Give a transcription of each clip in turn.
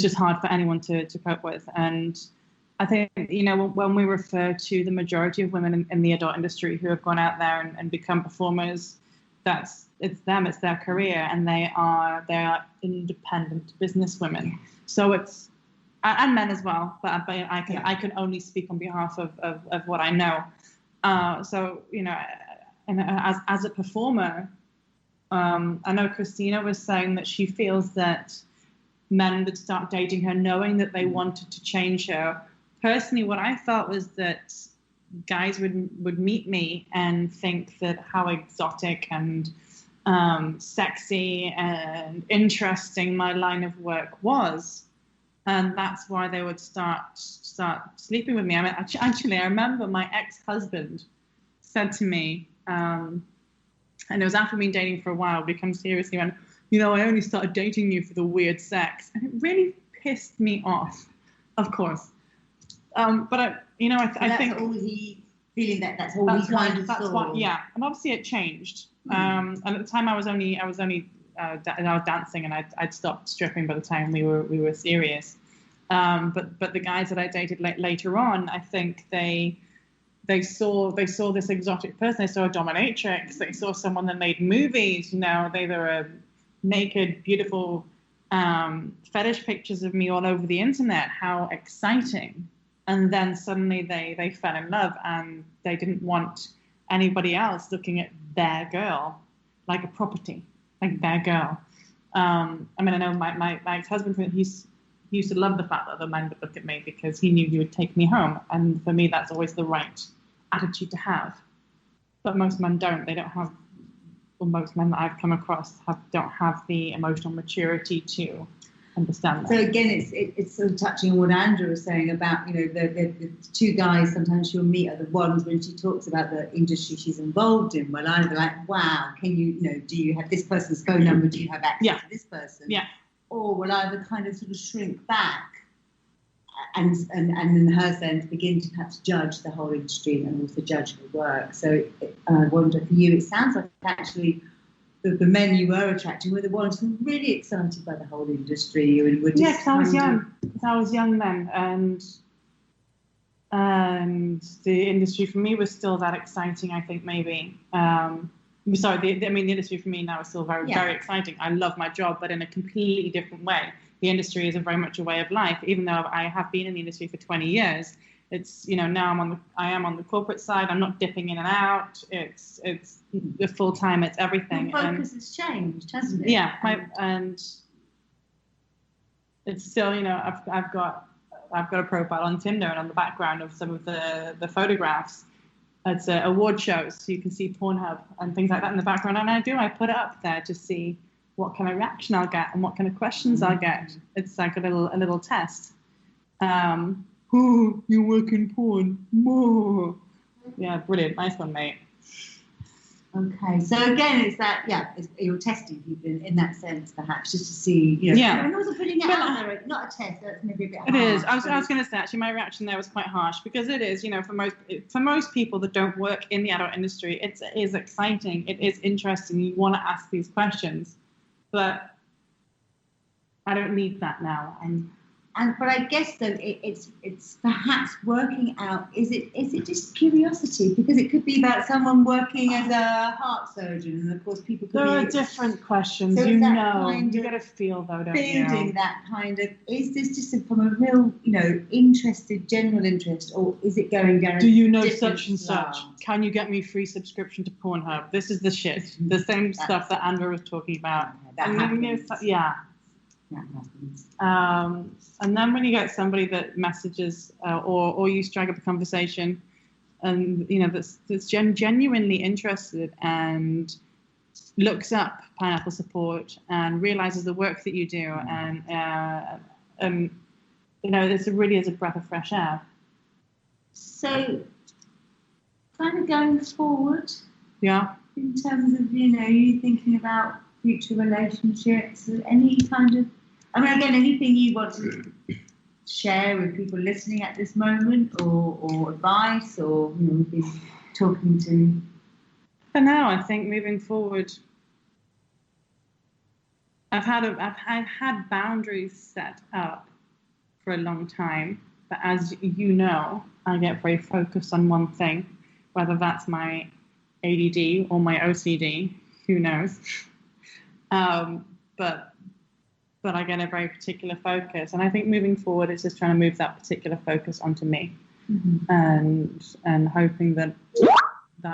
just hard for anyone to cope with. And I think, when we refer to the majority of women in the adult industry who have gone out there and become performers, it's them, it's their career, and they are independent business women. So it's, and men as well, but I can only speak on behalf of what I know. So, and as a performer, I know Christina was saying that she feels that men would start dating her knowing that they wanted to change her. Personally, what I felt was that guys would meet me and think that how exotic and sexy and interesting my line of work was. And that's why they would start sleeping with me. I mean, actually, I remember my ex-husband said to me, and it was after being dating for a while, become serious, he went, I only started dating you for the weird sex. And it really pissed me off, of course. But I think all he feeling that's all he kind of saw. Yeah, and obviously it changed. And at the time I was dancing, and I'd stopped stripping by the time we were serious. But the guys that I dated later on, I think they saw this exotic person. They saw a dominatrix. They saw someone that made movies. They were naked, beautiful fetish pictures of me all over the internet. How exciting! And then suddenly they fell in love, and they didn't want anybody else looking at their girl like a property, like their girl. I know my ex-husband, he used to love the fact that other men would look at me because he knew he would take me home. And for me, that's always the right attitude to have. But most men don't. They don't have, or most men that I've come across don't have the emotional maturity to understand that. So again, it's sort of touching on what Andrea was saying about, the two guys sometimes she'll meet are the ones when she talks about the industry she's involved in. Well, either like, wow, can you, do you have this person's phone number? Do you have access to this person? Yeah. Or will either kind of sort of shrink back and in her sense begin to perhaps judge the whole industry and also judge her work. So I wonder for you, it sounds like actually the men you were attracting were the ones who were really excited by the whole industry and were just because I was young. I was young then, and the industry for me was still that exciting. I think maybe. The industry for me now is still very, very exciting. I love my job, but in a completely different way. The industry is very much a way of life. Even though I have been in the industry for 20 years, it's now I am on the corporate side. I'm not dipping in and out. It's the full time. It's everything. Your focus has changed, hasn't it? Yeah, and it's still I've got a profile on Tinder, and on the background of some of the photographs, it's award shows, so you can see Pornhub and things like that in the background. And I put it up there to see what kind of reaction I'll get and what kind of questions I'll get. It's like a little test. Oh, you work in porn. Whoa. Yeah, brilliant. Nice one, mate. Okay, so again, it's that, you're testing people in that sense, perhaps, just to see, and also putting it out there, not a test, that's maybe a bit harsh. It is. I was going to say, actually, my reaction there was quite harsh, because it is, for most people that don't work in the adult industry, it is exciting, it is interesting, you want to ask these questions, but I don't need that now. But I guess though it's perhaps working out. Is it just curiosity? Because it could be about someone working as a heart surgeon, and of course people could. There are different questions. So you got to feel though, don't you? Building that kind of, is this just from a real interested general interest, or is it going down? Do you know such and such? Can you get me free subscription to Pornhub? This is the shit. The same stuff that Andrea was talking about. That happens. Yeah. That happens. And then when you get somebody that messages or you strike up a conversation and that's genuinely interested and looks up Pineapple Support and realizes the work that you do, and this really is a breath of fresh air. So kind of going forward, in terms of you thinking about future relationships, any kind of, again, anything you want to share with people listening at this moment, or advice, or we've been talking to? For now, I think moving forward, I've had boundaries set up for a long time, but as you know, I get very focused on one thing, whether that's my ADD or my OCD, who knows? But I get a very particular focus, and I think moving forward, it's just trying to move that particular focus onto me, and hoping that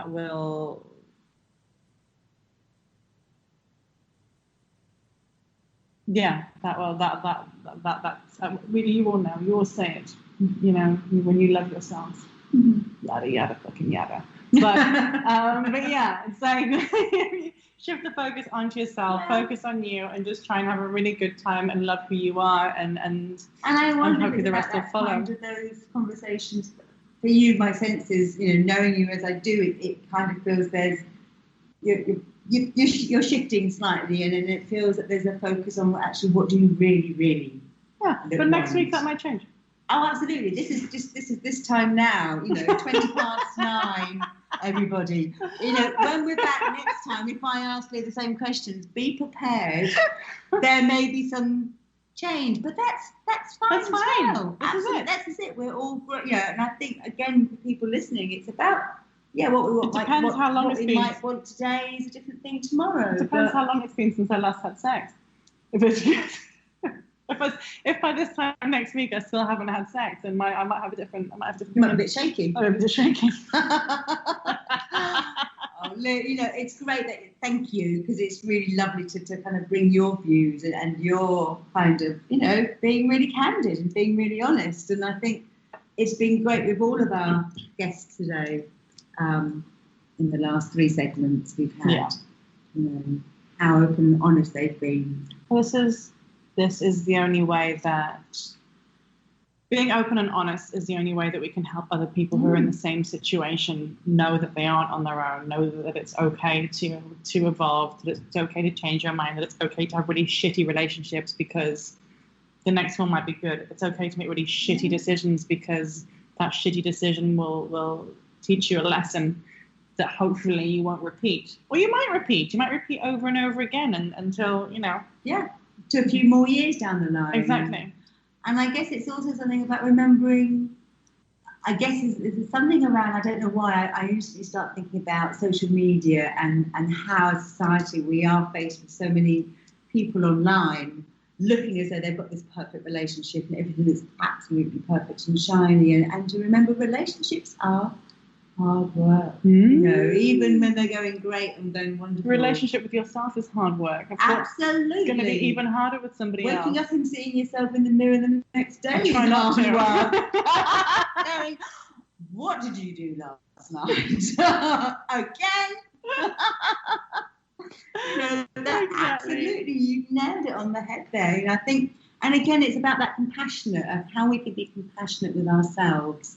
will. Yeah, really, you all know, you all say it, you know, when you love yourself, yada, yada, fucking yada. But yeah, it's like, shift the focus onto yourself, focus on you, and just try and have a really good time and love who you are, and I wonder hopefully the rest will follow. Kind of those conversations, for you, my sense is, you know, knowing you as I do, it kind of feels you're shifting slightly, and it feels that there's a focus on actually what do you really but next week that might change. Oh, absolutely. This is this time now, you know, 9:20, everybody. You know, when we're back next time, if I ask you the same questions, be prepared. There may be some change, but that's fine. That's fine. Well. Absolutely. That's it. We're all, and I think, again, for people listening, it's about, what depends how long what it's we been. might want today is a different thing tomorrow. It depends how long it's been since I last had sex. If by this time next week I still haven't had sex, then I might have a different. You might be a bit shaky. I'm a bit shaky. You know, it's great that, thank you, because it's really lovely to kind of bring your views and your kind of, you know, being really candid and being really honest. And I think it's been great with all of our guests today. In the last 3 segments we've had, you know, how open and honest they've been. Well, this is the only way that being open and honest is the only way that we can help other people who are in the same situation know that they aren't on their own, know that it's okay to evolve, that it's okay to change your mind, that it's okay to have really shitty relationships because the next one might be good. It's okay to make really shitty decisions because that shitty decision will teach you a lesson that hopefully you won't repeat. Or you might repeat. You might repeat over and over again until, you know. Yeah, to a few more years down the line. Exactly. And I guess it's also something about remembering, I guess there's something around, I don't know why, I usually start thinking about social media and how as a society we are faced with so many people online looking as though they've got this perfect relationship and everything is absolutely perfect and shiny. And to remember, relationships are hard work. You know, even when they're going great and going wonderful. Relationship with yourself is hard work. Absolutely. It's going to be even harder with somebody else. Waking up and seeing yourself in the mirror the next day. Try not to. Going, what did you do last night? Again? You know, that absolutely, you've nailed it on the head there. And I think, and again, it's about that compassionate, of how we can be compassionate with ourselves.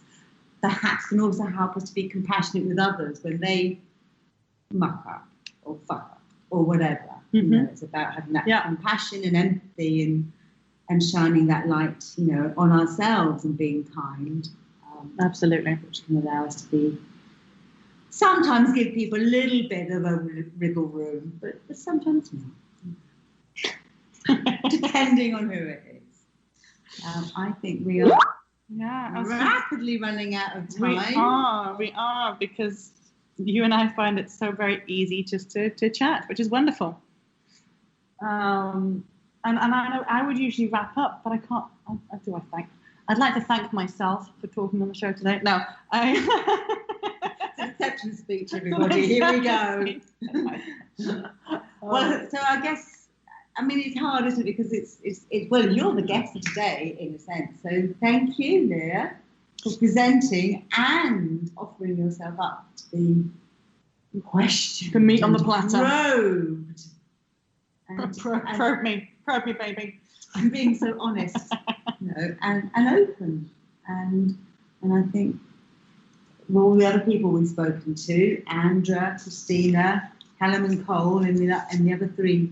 Perhaps can also help us to be compassionate with others when they muck up or fuck up or whatever. You know, it's about having that compassion and empathy and shining that light, you know, on ourselves and being kind. Absolutely. Which can allow us to be, sometimes give people a little bit of a wriggle room, but sometimes not. Depending on who it is. I think we are rapidly running out of time. We are, because you and I find it so very easy just to chat, which is wonderful. And I know I would usually wrap up, but I can't. I'd like to thank myself for talking on the show today. No, It's an acceptance speech, everybody. Here we go. Well, so I guess, I mean, it's hard, isn't it? Because it's well, you're the guest today, in a sense. So thank you, Leah, for presenting and offering yourself up to be questioned. The meat on the platter. Probed. Probe me, baby. And being so honest, you know, and open. And I think all the other people we've spoken to, Andra, Christina, Callum and Cole, and the other 3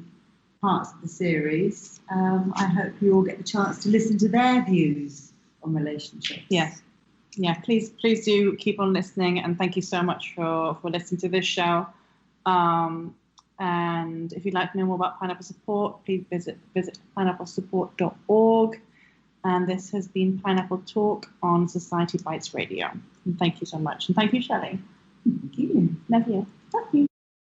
parts of the series, I hope you all get the chance to listen to their views on relationships. Yes. Yeah, please do keep on listening, and thank you so much for listening to this show. And if you'd like to know more about Pineapple Support, please visit pineapplesupport.org. And this has been Pineapple Talk on Society Bites Radio. And thank you so much. And thank you, Shelley. Thank you. Love you. Love you.